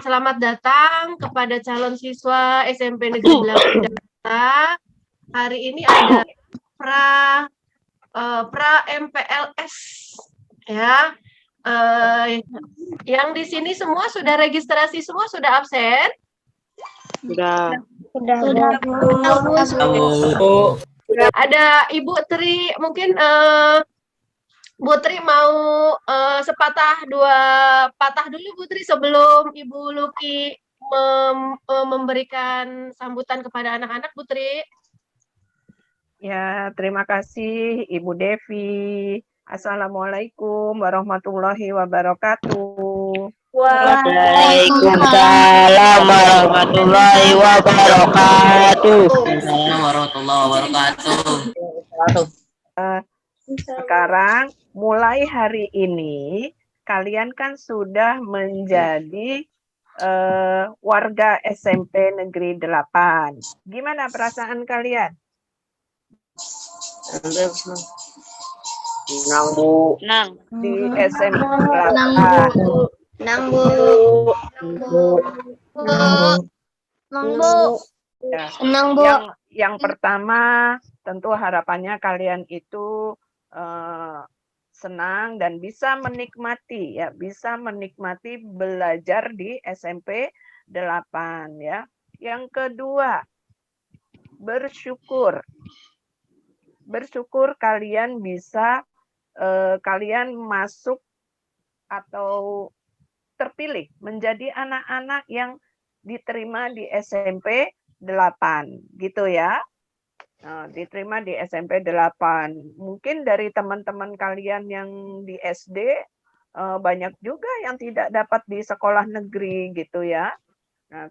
selamat datang kepada calon siswa SMP Negeri 8 Jakarta. Hari ini ada pra MPLS ya. Yang di sini semua sudah registrasi, semua sudah absen? Sudah. Ada Ibu Tri, mungkin Bu Tri mau sepatah dua patah dulu Bu Tri sebelum Ibu Luki memberikan sambutan kepada anak-anak, Bu Tri. Ya, terima kasih Ibu Devi. Assalamualaikum warahmatullahi wabarakatuh. Waalaikumsalam warahmatullahi wabarakatuh. Warahmatullahi wabarakatuh. Sekarang mulai hari ini kalian kan sudah menjadi warga SMP Negeri 8. Gimana perasaan kalian? Senang, Bu. Di SMP 8. Senang, Bu. Ya. Senang, Bu. Yang pertama tentu harapannya kalian itu senang dan bisa menikmati belajar di SMP 8 ya. Yang kedua, bersyukur kalian bisa kalian masuk atau terpilih menjadi anak-anak yang diterima di SMP 8 gitu ya. Diterima di SMP 8. Mungkin dari teman-teman kalian yang di SD banyak juga yang tidak dapat di sekolah negeri gitu ya. Nah,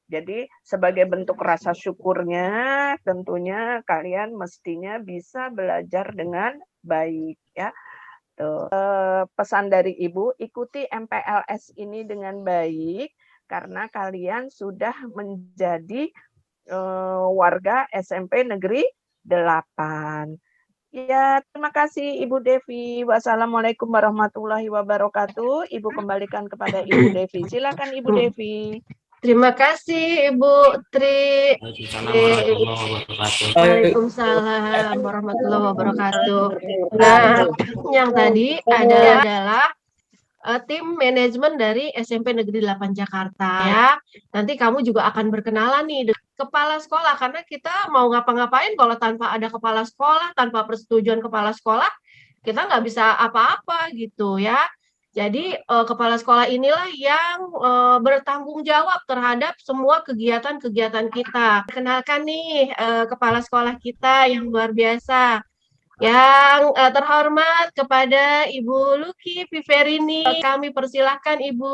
jadi sebagai bentuk rasa syukurnya tentunya kalian mestinya bisa belajar dengan baik ya. Pesan dari Ibu, ikuti MPLS ini dengan baik karena kalian sudah menjadi warga SMP Negeri 8. Ya, terima kasih Ibu Devi. Wassalamualaikum warahmatullahi wabarakatuh. Ibu kembalikan kepada Ibu Devi. Silakan Ibu Devi. Terima kasih Ibu Tri. Waalaikumsalam warahmatullahi wabarakatuh. Nah, yang tadi adalah tim manajemen dari SMP Negeri 8 Jakarta ya. Nanti kamu juga akan berkenalan nih dengan kepala sekolah karena kita mau ngapa-ngapain kalau tanpa ada kepala sekolah, tanpa persetujuan kepala sekolah, kita nggak bisa apa-apa gitu ya. Jadi kepala sekolah inilah yang bertanggung jawab terhadap semua kegiatan-kegiatan kita. Kenalkan nih kepala sekolah kita yang luar biasa. Yang terhormat kepada Ibu Luki Viverini, kami persilahkan Ibu.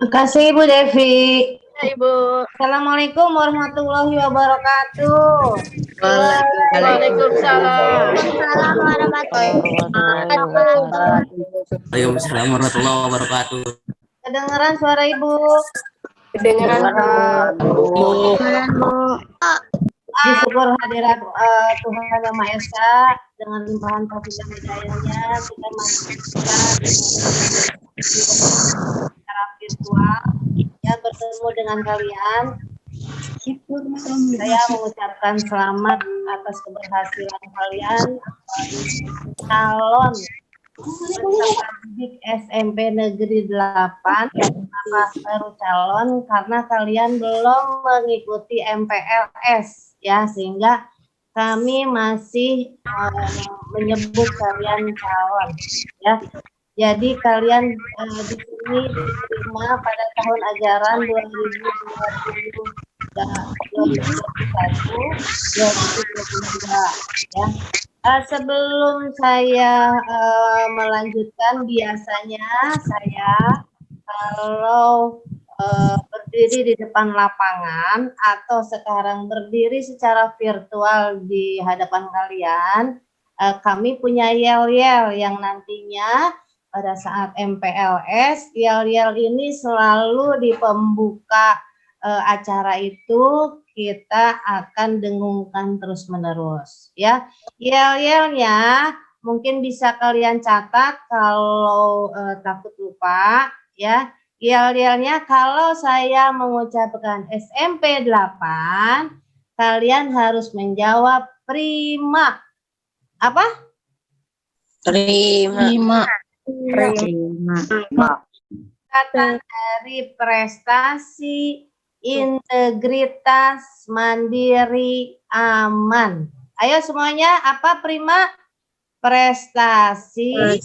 Terima kasih Ibu Devi. Ya, Ibu. Assalamualaikum warahmatullahi wabarakatuh. Waalaikumsalam. Waalaikumsalam warahmatullahi wabarakatuh. Waalaikumsalam warahmatullahi wabarakatuh. Kedengeran suara Ibu? Kedengeran, Pak. Syukur hadirat Tuhan Yang Maha Esa dengan limpahan taufik dan hidayahnya kita masih secara virtual ya bertemu dengan kalian. Saya mengucapkan selamat atas keberhasilan kalian calon peserta didik SMP Negeri 8 baru calon karena kalian belum mengikuti MPLS ya, sehingga kami masih menyebut kalian calon ya. Jadi kalian di sini diterima pada tahun ajaran 2021-2022 ya. Sebelum saya melanjutkan, biasanya saya kalau berdiri di depan lapangan atau sekarang berdiri secara virtual di hadapan kalian, kami punya yel-yel yang nantinya pada saat MPLS, yel-yel ini selalu di pembuka acara itu kita akan dengungkan terus-menerus ya. Yel-yelnya mungkin bisa kalian catat kalau takut lupa ya. Yel-yelnya kalau saya mengucapkan SMP 8, kalian harus menjawab prima. Apa? Prima. Kata dari prestasi, integritas, mandiri, aman. Ayo semuanya, apa prima? Prestasi, mandiri,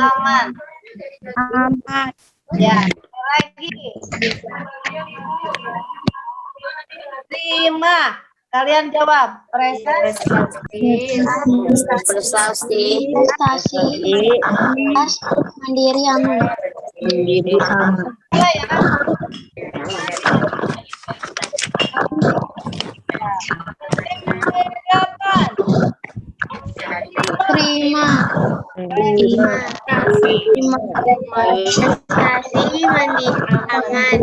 aman. Ya, lagi. Prima. Kalian jawab. Prestasi, mandiri aman. ya. Prima. Prestasi mandiri aman.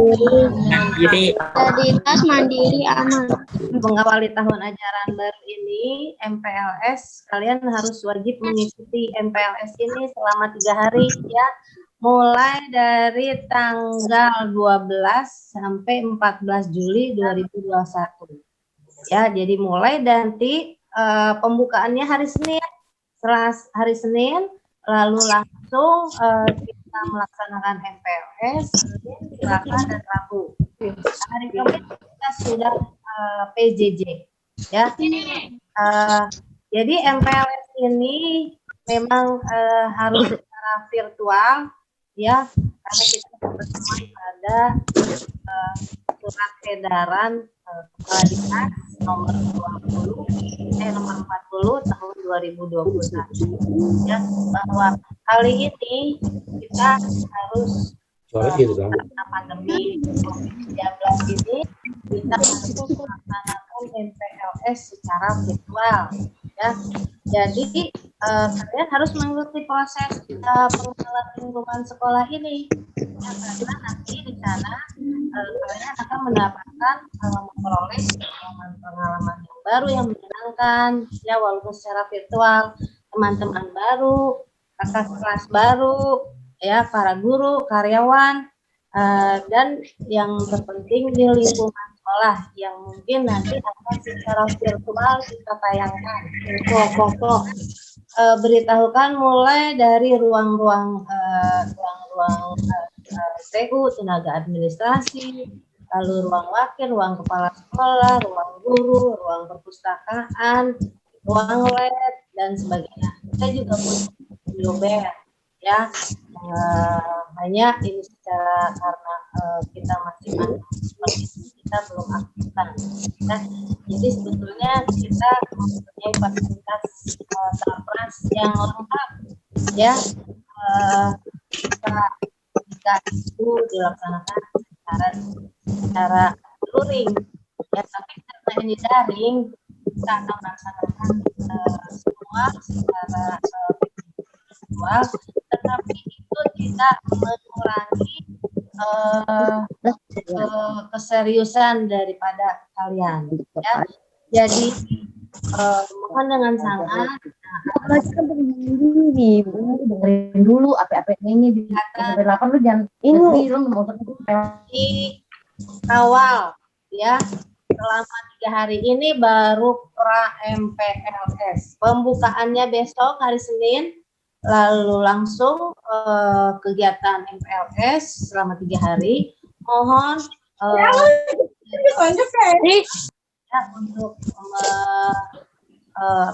Integritas mandiri aman. Mengawali tahun ajaran baru ini, MPLS, kalian harus wajib mengikuti MPLS ini selama 3 hari ya. Mulai dari tanggal 12 sampai 14 Juli 2021. Ya, jadi mulai nanti pembukaannya hari Senin. Setelah hari Senin, lalu langsung kita melaksanakan MPLS Senin, Selasa, dan Rabu. Hari Kamis kita sudah PJJ. Ya, jadi MPLS ini memang harus secara virtual, ya, karena kita berteman pada surat edaran Kepala Dinas nomor 40 tahun 2021 ya, bahwa kali ini kita harus karena pandemi COVID-19 ini kita harus melaksanakan MPLS secara virtual ya. Jadi kalian harus mengikuti proses pengenalan lingkungan sekolah ini ya, karena nanti di sana kalian akan mendapatkan memperoleh pengalaman yang baru yang menyenangkan ya, walaupun secara virtual, teman-teman baru, kakak kelas baru ya, para guru, karyawan, dan yang terpenting di lingkungan sekolah yang mungkin nanti akan secara virtual kita tayangkan. Pokok beritahukan mulai dari ruang-ruang TU, tenaga administrasi, lalu ruang wakil, ruang kepala sekolah, ruang guru, ruang perpustakaan, ruang lab, dan sebagainya. Kita juga punya video band ya, hanya ini secara karena kita masih seperti itu, kita belum aktifkan. Nah, jadi sebetulnya kita mempunyai fasilitas terpras yang lengkap ya, jika itu dilaksanakan secara luring ya, tapi karena ini daring, kita akan melaksanakan semua secara virtual, tetapi itu tidak mengurangi keseriusan daripada kalian ya. Jadi mohon dengan sangat dengerin dulu apa-apa ini di 8 lu jangan ini lu mau di awal ya, selama 3 hari ini baru pra MPLS. Pembukaannya besok hari Senin, lalu langsung kegiatan MPLS selama 3 hari. Mohon ya, untuk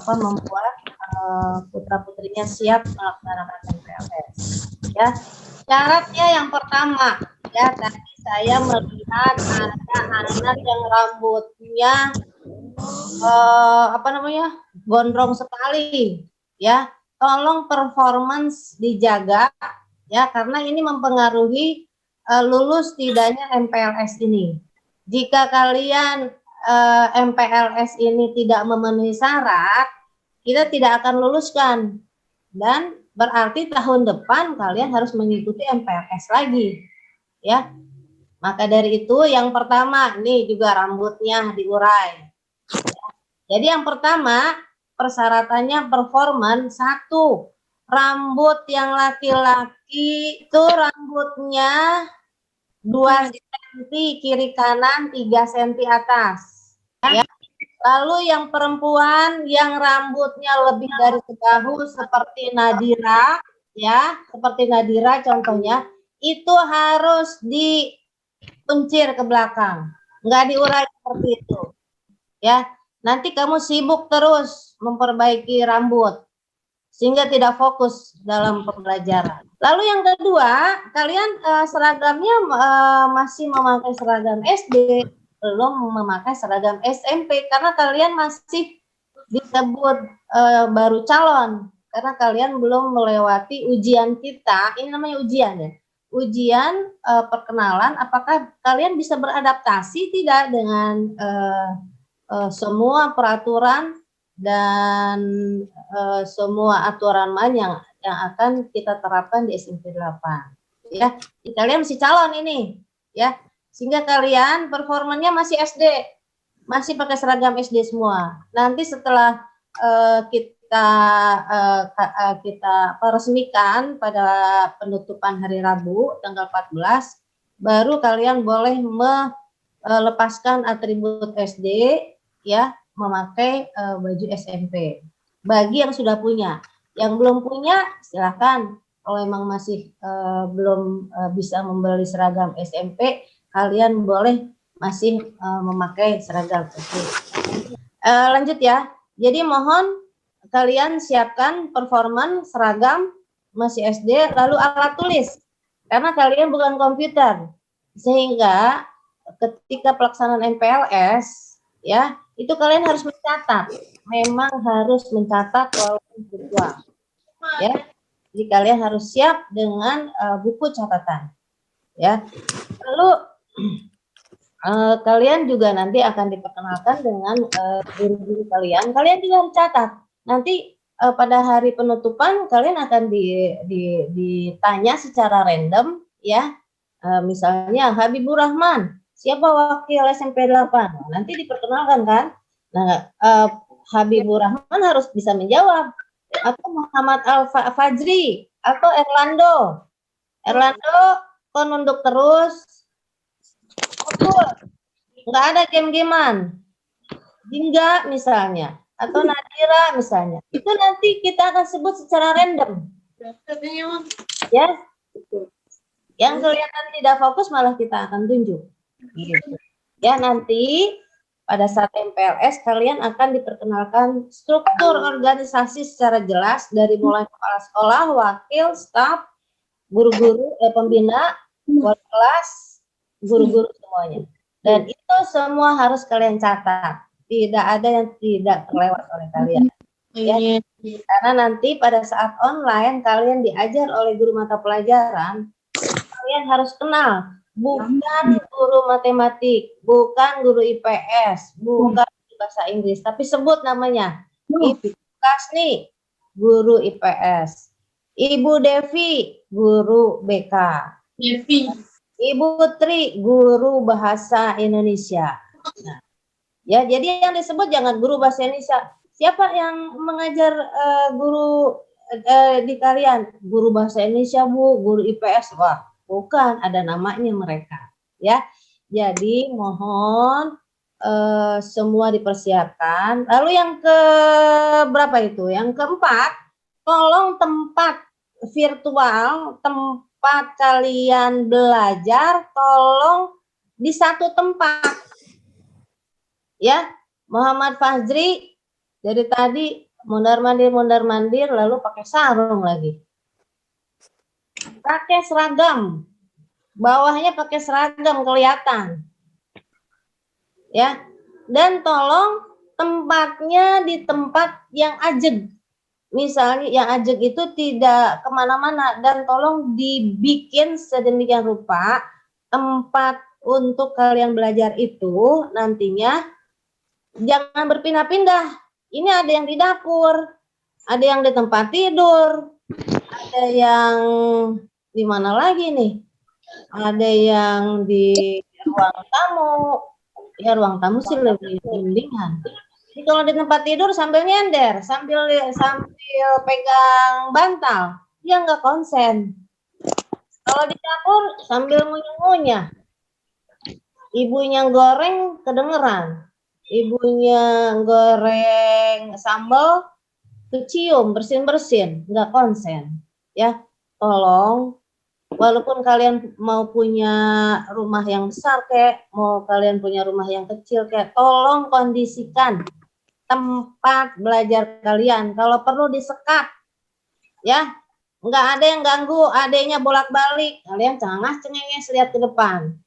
membuat putra-putrinya siap melaksanakan MPLS. Ya, syaratnya yang pertama ya, tadi saya melihat ada anak yang rambutnya gondrong sekali ya. Tolong performance dijaga ya, karena ini mempengaruhi lulus tidaknya MPLS ini. Jika kalian MPLS ini tidak memenuhi syarat, kita tidak akan luluskan, dan berarti tahun depan kalian harus mengikuti MPLS lagi ya. Maka dari itu yang pertama, nih juga rambutnya diurai. Jadi yang pertama, persyaratannya performan 1. Rambut yang laki-laki itu rambutnya 2 cm kiri kanan, 3 cm atas. Ya. Lalu yang perempuan yang rambutnya lebih dari sebahu seperti Nadira, ya, seperti Nadira contohnya, itu harus dikuncir ke belakang, nggak diurai seperti itu, ya. Nanti kamu sibuk terus memperbaiki rambut sehingga tidak fokus dalam pembelajaran. Lalu yang kedua, kalian seragamnya masih memakai seragam SD, belum memakai seragam SMP karena kalian masih disebut baru calon karena kalian belum melewati ujian kita. Ini namanya ujian ya. Ujian perkenalan apakah kalian bisa beradaptasi tidak dengan semua peraturan dan semua aturan main yang akan kita terapkan di SMP 8. Ya, kalian masih calon ini, ya. Sehingga kalian performanya masih SD, masih pakai seragam SD semua. Nanti setelah kita resmikan pada penutupan hari Rabu tanggal 14, baru kalian boleh melepaskan atribut SD, ya, memakai baju SMP. Bagi yang sudah punya, yang belum punya silakan. Kalau memang masih belum bisa membeli seragam SMP, kalian boleh masih memakai seragam SD. Lanjut ya. Jadi mohon kalian siapkan performan seragam masih SD, lalu alat tulis. Karena kalian bukan komputer. Sehingga ketika pelaksanaan MPLS, ya, itu kalian harus mencatat. Memang harus mencatat walaupun virtual. Ya. Jadi kalian harus siap dengan buku catatan. Ya. Lalu kalian juga nanti akan diperkenalkan dengan guru-guru kalian. Kalian juga harus catat. Nanti pada hari penutupan kalian akan ditanya secara random, ya. Misalnya Habibur Rahman, siapa wakil SMP 8? Nanti diperkenalkan kan. Nah, Habibur Rahman harus bisa menjawab. Atau Muhammad Al-Fajri atau Erlando. Erlando kok nunduk terus. Nggak ada game-gamean. Jingga misalnya, atau Nadira misalnya. Itu nanti kita akan sebut secara random. Ya. Yang kelihatan tidak fokus malah kita akan tunjuk. Gitu. Ya, nanti pada saat MPLS kalian akan diperkenalkan struktur organisasi secara jelas dari mulai kepala sekolah, wakil, staf, guru-guru, pembina, wali kelas, guru-guru semuanya. Dan itu semua harus kalian catat. Tidak ada yang tidak terlewat oleh kalian. Ya. Karena nanti pada saat online kalian diajar oleh guru mata pelajaran, kalian harus kenal. Bukan guru matematik, bukan guru IPS, bukan bahasa Inggris, tapi sebut namanya. Ibu Kasni, guru IPS. Ibu Devi, guru BK. Ibu Tri, guru bahasa Indonesia. Nah, ya, jadi yang disebut jangan guru bahasa Indonesia. Siapa yang mengajar guru di kalian? Guru bahasa Indonesia, Bu, guru IPS. Wah, bukan, ada namanya mereka, ya. Jadi mohon semua dipersiapkan. Lalu yang ke berapa itu? Yang keempat, tolong tempat virtual, tempat kalian belajar, tolong di satu tempat. Ya, Muhammad Fajri dari tadi mondar-mandir, lalu pakai sarung lagi. Pakai seragam, bawahnya pakai seragam kelihatan, ya. Dan tolong tempatnya di tempat yang ajeg. Misalnya yang ajeg itu tidak kemana-mana, dan tolong dibikin sedemikian rupa tempat untuk kalian belajar itu nantinya jangan berpindah-pindah. Ini ada yang di dapur, ada yang di tempat tidur, ada yang di mana lagi nih? ada yang di ruang tamu. Ya ruang tamu sih lebih mendingan. Jadi kalau di tempat tidur sambil nyender, sambil pegang bantal, dia nggak konsen. Kalau di dapur sambil ngunyah-ngunyah, ibunya goreng kedengeran, ibunya goreng sambal kecium, bersin-bersin, nggak konsen. Ya, tolong, walaupun kalian mau punya rumah yang besar mau kalian punya rumah yang kecil tolong kondisikan tempat belajar kalian. Kalau perlu disekat, ya, nggak ada yang ganggu, adanya bolak-balik, kalian cengenges lihat ke depan,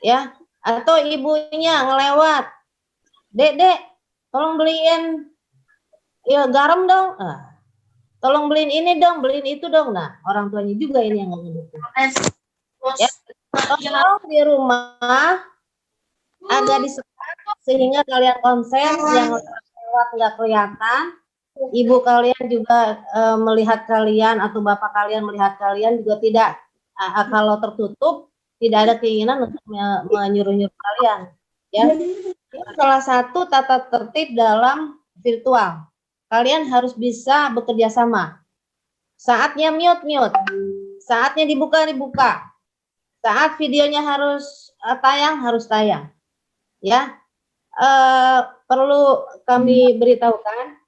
ya. Atau ibunya ngelewat, dek, tolong beliin ya garam dong, tolong beliin ini dong, beliin itu dong. Nah, orang tuanya juga ini yang ngedukung. Ya, tolong di rumah agak disekat sehingga kalian konsen, yang lewat nggak kelihatan. Ibu kalian juga melihat kalian atau bapak kalian melihat kalian juga tidak, kalau tertutup tidak ada keinginan untuk menyuruh-nyuruh kalian. Ya, ini salah satu tata tertib dalam virtual. Kalian harus bisa bekerja sama. Saatnya mute, saatnya dibuka. Saat videonya harus tayang. Ya, perlu kami beritahukan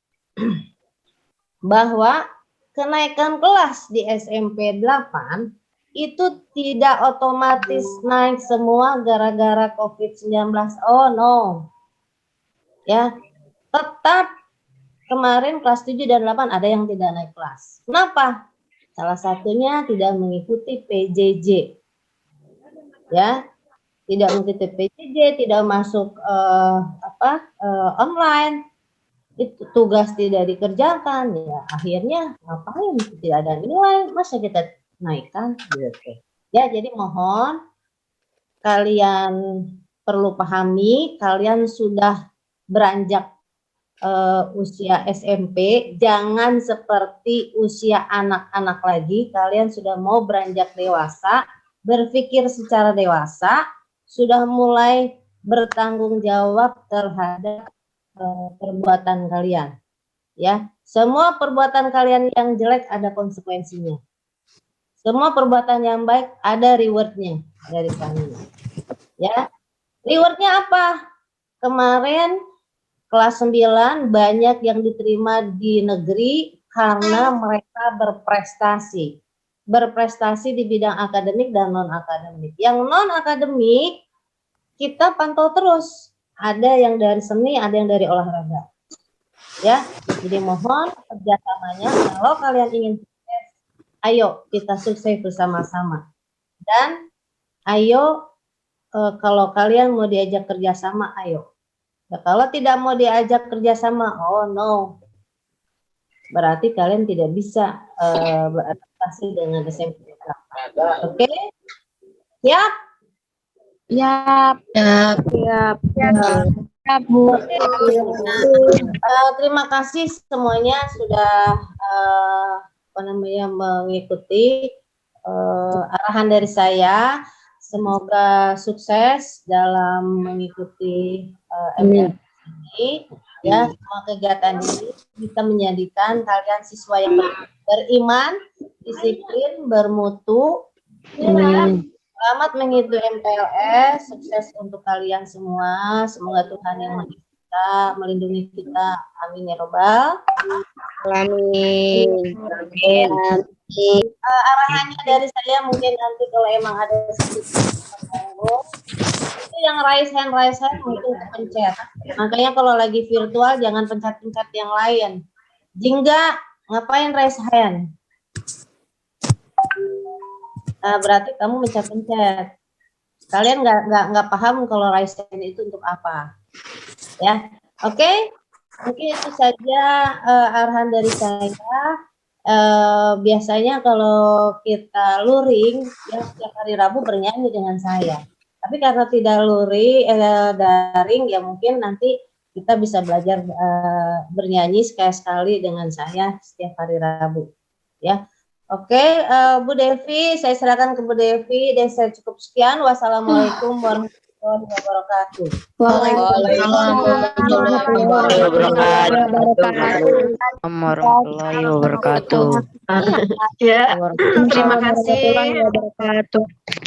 bahwa kenaikan kelas di SMP 8 itu tidak otomatis naik semua gara-gara COVID-19. Oh no. Ya, tetap kemarin kelas 7 dan 8 ada yang tidak naik kelas. Kenapa? Salah satunya tidak mengikuti PJJ. Ya, tidak mengikuti PJJ, tidak masuk online. Itu tugas tidak dikerjakan, ya akhirnya ngapain, tidak ada nilai, masa kita naikkan gitu. Ya, jadi mohon kalian perlu pahami, kalian sudah beranjak usia SMP, jangan seperti usia anak-anak lagi. Kalian sudah mau beranjak dewasa, berpikir secara dewasa, sudah mulai bertanggung jawab terhadap perbuatan kalian. Ya, semua perbuatan kalian yang jelek ada konsekuensinya. Semua perbuatan yang baik ada rewardnya dari kami. Ya, rewardnya apa? Kemarin kelas 9 banyak yang diterima di negeri karena mereka berprestasi. Berprestasi di bidang akademik dan non-akademik. Yang non-akademik kita pantau terus. Ada yang dari seni, ada yang dari olahraga. Ya, jadi mohon kerjasamanya. Kalau kalian ingin sukses, ayo kita sukses bersama-sama. Dan ayo kalau kalian mau diajak kerjasama, ayo. Nah, kalau tidak mau diajak kerjasama, oh no, berarti kalian tidak bisa beradaptasi dengan SMP. Oke? Siap? Siap, Bu. Terima kasih semuanya sudah mengikuti arahan dari saya. Semoga sukses dalam mengikuti MTS ini. Ya, semua kegiatan ini bisa menjadikan kalian siswa yang beriman, disiplin, bermutu. Selamat mengikuti MTLS, sukses untuk kalian semua. Semoga Tuhan yang Maha Esa melindungi kita. Amin ya robbal. Amin. Arahannya dari saya mungkin nanti kalau emang ada sedikit itu yang raise hand mungkin pencet. Makanya kalau lagi virtual jangan pencet-pencet yang lain. Jingga ngapain raise hand? Berarti kamu mencet-pencet. Kalian nggak paham kalau raise hand itu untuk apa, ya? Oke, mungkin itu saja arahan dari saya. Biasanya kalau kita luring, ya setiap hari Rabu bernyanyi dengan saya. Tapi karena tidak daring, ya mungkin nanti kita bisa belajar bernyanyi sekali-sekali dengan saya setiap hari Rabu, ya. Oke, Bu Devi, saya serahkan ke Bu Devi dan saya cukup sekian. Wassalamualaikum warahmatullahi wabarakatuh. Warahmatullahi wabarakatuh. Ya, terima kasih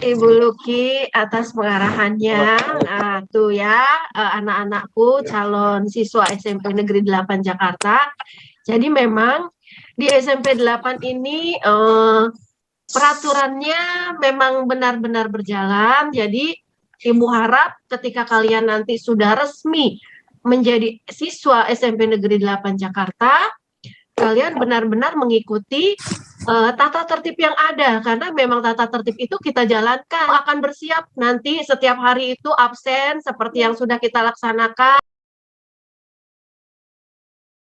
Ibu Luki atas pengarahannya. Nah, tuh ya, anak-anakku calon siswa SMP Negeri 8 Jakarta. Jadi memang di SMP 8 ini peraturannya memang benar-benar berjalan. Jadi Ibu harap ketika kalian nanti sudah resmi menjadi siswa SMP Negeri 8 Jakarta, kalian benar-benar mengikuti tata tertib yang ada, karena memang tata tertib itu kita jalankan, akan bersiap nanti setiap hari itu absen seperti yang sudah kita laksanakan.